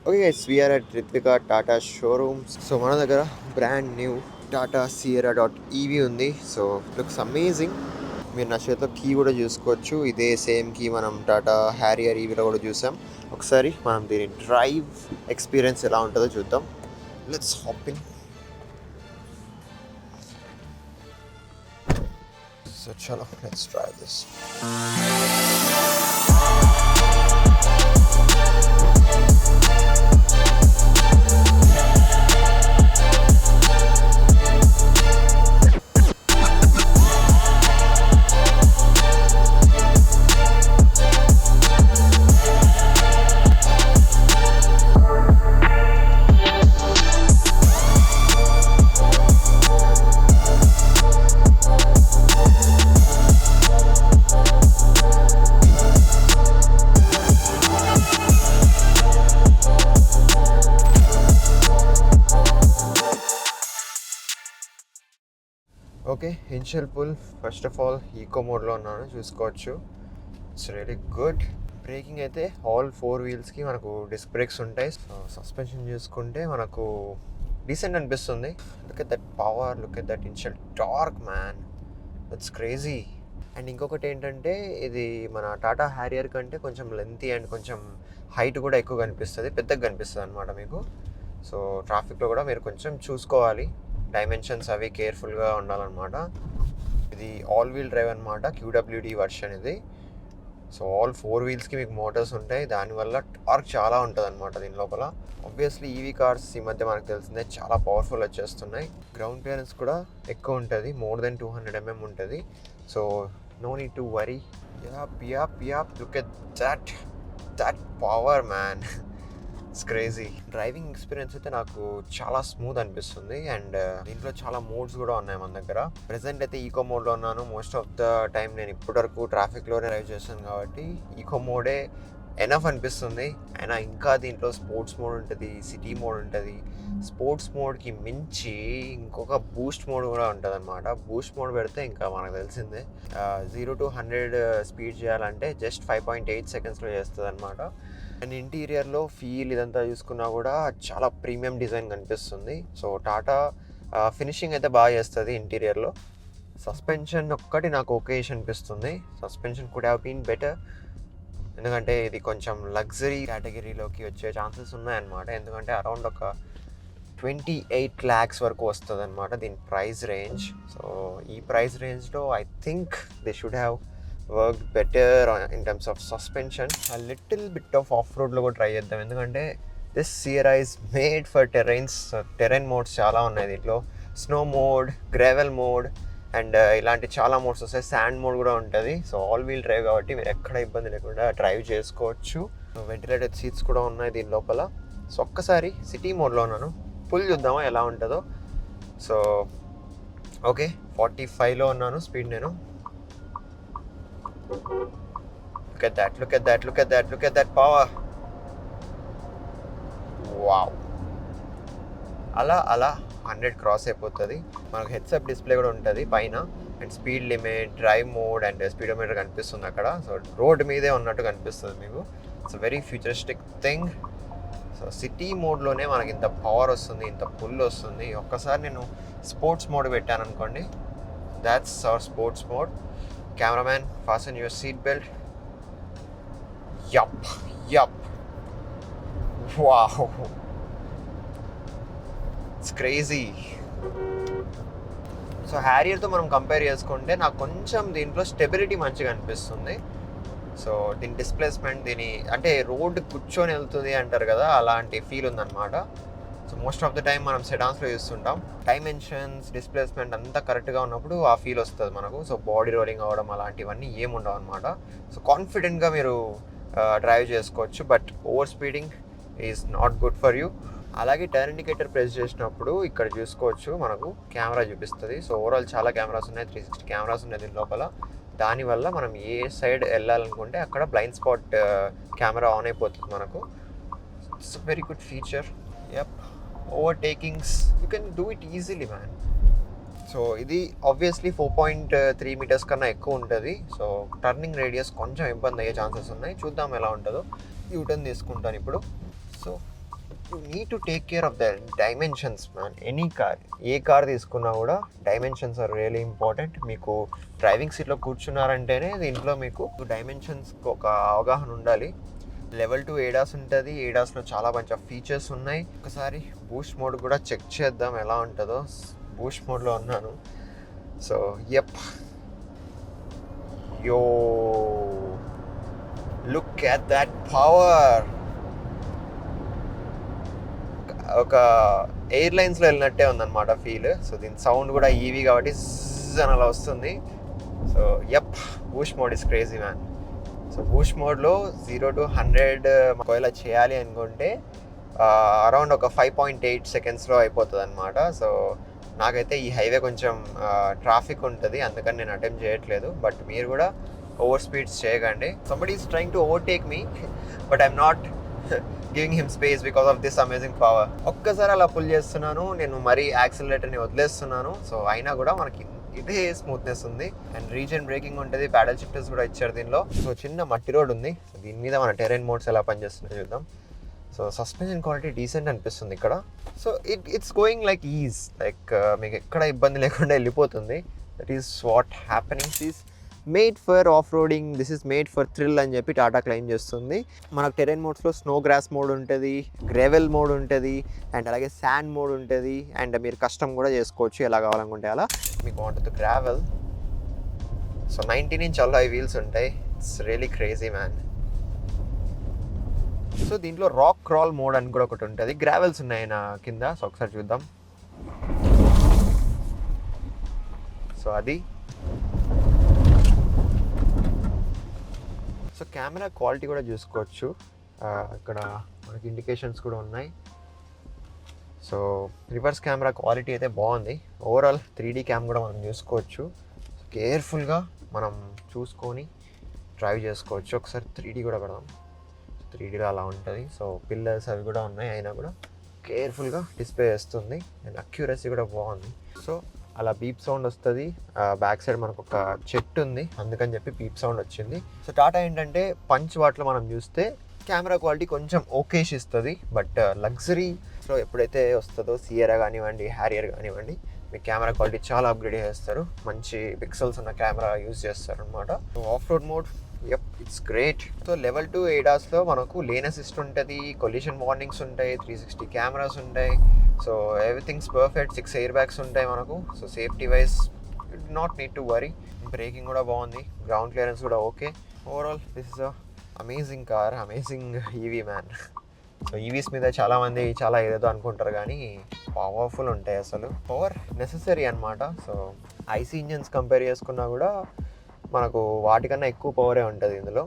Okay guys, we're at Ritvika Tata showrooms. So మన దగ్గర brand new Tata Sierra dot EV ఉంది. So looks amazing. మీరు నా చేతిలో కీ కూడా చూసుకోవచ్చు. ఇదే సేమ్ కీ మనం టాటా హ్యారియర్ ఈవీలో కూడా చూసాం. ఒకసారి మనం దీని డ్రైవ్ ఎక్స్పీరియన్స్ ఎలా ఉంటుందో చూద్దాం. Let's hop in. సో చలో, let's try this. Okay, initial pull first of all eco మోడ్లో ఉన్నాను, చూసుకోవచ్చు. It's really good. బ్రేకింగ్ అయితే ఆల్ 4 వీల్స్కి మనకు డిస్క్ బ్రేక్స్ ఉంటాయి. సో సస్పెన్షన్ చూసుకుంటే మనకు డీసెంట్ అనిపిస్తుంది. Look at that power, look at that initial torque, man, it's crazy. And ఇంకొకటి ఏంటంటే, ఇది మన టాటా హ్యారియర్ కంటే కొంచెం లెంతీ అండ్ కొంచెం హైట్ కూడా ఎక్కువ కనిపిస్తుంది, పెద్దగా కనిపిస్తుంది అనమాట మీకు. సో ట్రాఫిక్లో కూడా మీరు కొంచెం చూసుకోవాలి, డైమెన్షన్స్ అవి కేర్ఫుల్గా ఉండాలన్నమాట. ఇది ఆల్ వీల్ డ్రైవ్ అనమాట, క్యూడబ్ల్యూడి వర్షన్ ఇది. సో ఆల్ 4 వీల్స్కి మీకు మోటార్స్ ఉంటాయి, దానివల్ల టార్క్ చాలా ఉంటుంది అనమాట దీని లోపల. ఆబ్వియస్లీ ఈవీ కార్స్ ఈ మధ్య మనకు తెలిసిందే చాలా పవర్ఫుల్ వచ్చేస్తున్నాయి. గ్రౌండ్ క్లియరెన్స్ కూడా ఎక్కువ ఉంటుంది, మోర్ దెన్ 200 mm ఉంటుంది. So no need to worry. Yep look at that power, man, it's crazy. Driving experience అయితే నాకు చాలా స్మూత్ అనిపిస్తుంది. అండ్ దీంట్లో చాలా మోడ్స్ కూడా ఉన్నాయి మన దగ్గర. ప్రెసెంట్ అయితే ఈకో మోడ్లో ఉన్నాను. మోస్ట్ ఆఫ్ ద టైం నేను ఇప్పటివరకు ట్రాఫిక్లోనే డ్రైవ్ చేస్తాను కాబట్టి ఈకో మోడే ఎనఫ్ అనిపిస్తుంది. అయినా ఇంకా దీంట్లో స్పోర్ట్స్ మోడ్ ఉంటుంది, సిటీ మోడ్ ఉంటుంది. స్పోర్ట్స్ మోడ్కి మించి ఇంకొక బూస్ట్ మోడ్ కూడా ఉంటుంది అనమాట. బూస్ట్ మోడ్ పెడితే ఇంకా మనకు తెలిసిందే, 0 to 100 స్పీడ్ చేయాలంటే జస్ట్ 5.8 secondsలో చేస్తుంది అనమాట. అండ్ ఇంటీరియర్లో ఫీల్ ఇదంతా చూసుకున్నా కూడా చాలా ప్రీమియం డిజైన్ కనిపిస్తుంది. సో టాటా ఫినిషింగ్ అయితే బాగా చేస్తుంది ఇంటీరియర్లో. సస్పెన్షన్ ఒక్కటి నాకు ఓకేష్ అనిపిస్తుంది. Suspension could have been better, ఎందుకంటే ఇది కొంచెం లగ్జరీ కేటగిరీలోకి వచ్చే ఛాన్సెస్ ఉన్నాయన్నమాట. ఎందుకంటే అరౌండ్ ఒక 28 lakhs వరకు వస్తుంది అనమాట దీని ప్రైస్ రేంజ్. సో ఈ ప్రైస్ రేంజ్లో I think they should have work better in terms of suspension. ఆ లిటిల్ బిట్ ఆఫ్ ఆఫ్ రోడ్లో కూడా ట్రై చేద్దాం, ఎందుకంటే this Sierra is made for terrain modes చాలా ఉన్నాయి దీంట్లో. Snow mode, gravel mode and ఇలాంటి చాలా మోడ్స్ వస్తాయి. శాండ్ మోడ్ కూడా ఉంటుంది. సో ఆల్ వీల్ డ్రైవ్ కాబట్టి మీరు ఎక్కడ ఇబ్బంది లేకుండా డ్రైవ్ చేసుకోవచ్చు. వెంటిలేటెడ్ సీట్స్ కూడా ఉన్నాయి దీని లోపల. సో ఒక్కసారి సిటీ మోడ్లో ఉన్నాను, పుల్ చూద్దామా ఎలా ఉంటుందో. సో ఓకే, 45లో ఉన్నాను స్పీడ్ నేను. Look at that power. Wow, అలా 100 క్రాస్ అయిపోతుంది. మనకు హెడ్సప్ డిస్ప్లే కూడా ఉంటుంది పైన. And speed limit, drive mode and speedometer కనిపిస్తుంది అక్కడ. సో రోడ్ మీదే ఉన్నట్టు కనిపిస్తుంది మీకు. It's very futuristic thing. So city మోడ్లోనే మనకి ఇంత పవర్ వస్తుంది, ఇంత పుల్ వస్తుంది. ఒక్కసారి నేను స్పోర్ట్స్ మోడ్ పెట్టాను అనుకోండి, that's our sports mode. Cameraman, fasten your seat belt. Yup. Wow. It's crazy. So హ్యారియర్తో మనం కంపేర్ చేసుకుంటే నాకు కొంచెం దీంట్లో స్టెబిలిటీ మంచిగా అనిపిస్తుంది. సో దీని డిస్ప్లేస్మెంట్, దీని అంటే రోడ్ కూర్చొని వెళ్తుంది అంటారు కదా, అలాంటి ఫీల్ ఉందన్నమాట. So most of the time మనం సెడాన్స్లో చూస్తుంటాం. డైమెన్షన్స్, డిస్ప్లేస్మెంట్ అంతా కరెక్ట్గా ఉన్నప్పుడు ఆ ఫీల్ వస్తుంది మనకు. సో బాడీ రోలింగ్ అవ్వడం అలాంటివన్నీ ఏముండవు అనమాట. సో కాన్ఫిడెంట్గా మీరు డ్రైవ్ చేసుకోవచ్చు. But over speeding is not good for you. అలాగే టర్న్ ఇండికేటర్ ప్రెస్ చేసినప్పుడు ఇక్కడ చూసుకోవచ్చు, మనకు కెమెరా చూపిస్తుంది. సో ఓవరాల్ చాలా కెమెరాస్ ఉన్నాయి, 360 కెమెరాస్ ఉన్నాయి దీని లోపల. దానివల్ల మనం ఏ సైడ్ వెళ్ళాలనుకుంటే అక్కడ బ్లైండ్ స్పాట్ కెమెరా ఆన్ అయిపోతుంది మనకు. It's a very good feature. Overtakings you can do it easily, man. So ఇది ఆబ్వియస్లీ 4.3 meters కన్నా ఎక్కువ ఉంటుంది. సో టర్నింగ్ రేడియస్ కొంచెం ఇబ్బంది అయ్యే ఛాన్సెస్ ఉన్నాయి. చూద్దాం ఎలా ఉంటుందో. యూటర్న్ తీసుకుంటాను ఇప్పుడు. So you need to take care of the dimensions man. Any car, A car తీసుకున్నా కూడా డైమెన్షన్స్ ఆర్ రియలీ ఇంపార్టెంట్. మీకు డ్రైవింగ్ సీట్లో కూర్చున్నారంటేనే దీంట్లో మీకు డైమెన్షన్స్కి ఒక అవగాహన ఉండాలి. లెవెల్ 2 ఏడాస్ ఉంటుంది. ఏడాస్లో చాలా మంచి ఫీచర్స్ ఉన్నాయి. ఒకసారి బూస్ట్ మోడ్ కూడా చెక్ చేద్దాం ఎలా ఉంటుందో. బూస్ట్ మోడ్లో ఉన్నాను. సో యప్, యో లుక్ అట్ దట్ పవర్. ఒక ఎయిర్లైన్స్లో వెళ్ళినట్టే ఉందన్నమాట ఫీల్. సో దీని సౌండ్ కూడా ఈవీ కాబట్టి అని అలా వస్తుంది. So yup, Boost mode is crazy man. So Boost మోడ్లో 0 to 100 ఒకవేళ చేయాలి అనుకుంటే అరౌండ్ ఒక 5.8 సెకండ్స్లో అయిపోతుంది అనమాట. సో నాకైతే ఈ హైవే కొంచెం ట్రాఫిక్ ఉంటుంది, అందుకని నేను అటెంప్ట్ చేయట్లేదు. బట్ మీరు కూడా ఓవర్ స్పీడ్స్ చేయకండి. Somebody is trying to overtake me, but I'm not giving him space because of this amazing power. ఒక్కసారి అలా పుల్ చేస్తున్నాను నేను, మరీ యాక్సిలరేటర్ని వదిలేస్తున్నాను. సో అయినా కూడా మనకి ఇదే స్మూత్నెస్ ఉంది. అండ్ రీజన్ బ్రేకింగ్ ఉంటుంది, ప్యాడల్ షిఫ్టర్స్ కూడా ఇచ్చారు దీనిలో. సో చిన్న మట్టి రోడ్ ఉంది. సో దీని మీద మన టెరైన్ మోడ్స్ ఎలా పనిచేస్తున్నాయో చూద్దాం. సో సస్పెన్షన్ క్వాలిటీ డీసెంట్ అనిపిస్తుంది ఇక్కడ. So it's going like is, like మీకు ఎక్కడ ఇబ్బంది లేకుండా వెళ్ళిపోతుంది. That is what happening. Is made for off roading, this is made for thrill అని చెప్పి టాటా క్లెయిమ్ చేస్తుంది. మనకు టెరైన్ మోడ్స్లో స్నో గ్రాస్ మోడ్ ఉంటుంది, గ్రేవెల్ మోడ్ ఉంటుంది, అండ్ అలాగే శాండ్ మోడ్ ఉంటుంది. అండ్ మీరు కస్టమ్ కూడా చేసుకోవచ్చు ఎలా కావాలనుకుంటే అలా. మీకు వాంట్ గ్రావెల్, సో 19 inch అలా వీల్స్ ఉంటాయి. It's really crazy man. So దీంట్లో రాక్ క్రాల్ మోడ్ అని కూడా ఒకటి ఉంటుంది. గ్రావెల్స్ ఉన్నాయి నా కింద. సో ఒకసారి చూద్దాం. సో అది. సో కెమెరా క్వాలిటీ కూడా చూసుకోవచ్చు. ఇక్కడ మనకి ఇండికేషన్స్ కూడా ఉన్నాయి. సో రివర్స్ కెమెరా క్వాలిటీ అయితే బాగుంది. ఓవరాల్ 3D క్యామ్ కూడా మనం చూసుకోవచ్చు. కేర్ఫుల్గా మనం చూసుకొని డ్రైవ్ చేసుకోవచ్చు. ఒకసారి 3D కూడా పెడదాం. 3Dలో అలా ఉంటుంది. సో పిల్లర్స్ అవి కూడా ఉన్నాయి, అయినా కూడా కేర్ఫుల్గా డిస్ప్లే చేస్తుంది. అండ్ అక్యూరసీ కూడా బాగుంది. సో అలా బీప్ సౌండ్ వస్తుంది. బ్యాక్ సైడ్ మనకు ఒక చెట్టు ఉంది, అందుకని చెప్పి బీప్ సౌండ్ వచ్చింది. సో టాటా ఏంటంటే పంచ్ వాట్లో మనం చూస్తే కెమెరా క్వాలిటీ కొంచెం ఓకేష్ ఇస్తుంది. బట్ లగ్జరీలో ఎప్పుడైతే వస్తుందో సియరా కానివ్వండి, హ్యారియర్ కానివ్వండి, మీ కెమెరా క్వాలిటీ చాలా అప్గ్రేడ్ చేస్తారు. మంచి పిక్సెల్స్ ఉన్న కెమెరా యూజ్ చేస్తారు అనమాట. Of road mode, yup, it's great. So level 2 ఏడాస్లో మనకు లేన్ అసిస్ట్ ఉంటుంది, కొలిషన్ వార్నింగ్స్ ఉంటాయి, 360 కెమెరాస్ ఉంటాయి. So everything's perfect. 6 air bags ఉంటాయి మనకు. So safety wise you do not need to worry. Breaking కూడా బాగుంది, గ్రౌండ్ క్లియరెన్స్ కూడా okay. Overall this is a amazing car, amazing EV man. So EVs మీద చాలామంది చాలా ఏదేదో అనుకుంటారు, కానీ పవర్ఫుల్ ఉంటాయి. అసలు పవర్ నెససరీ అనమాట. సో ఐసీ ఇంజన్స్ కంపేర్ చేసుకున్నా కూడా మనకు వాటికన్నా ఎక్కువ పవరే ఉంటుంది ఇందులో.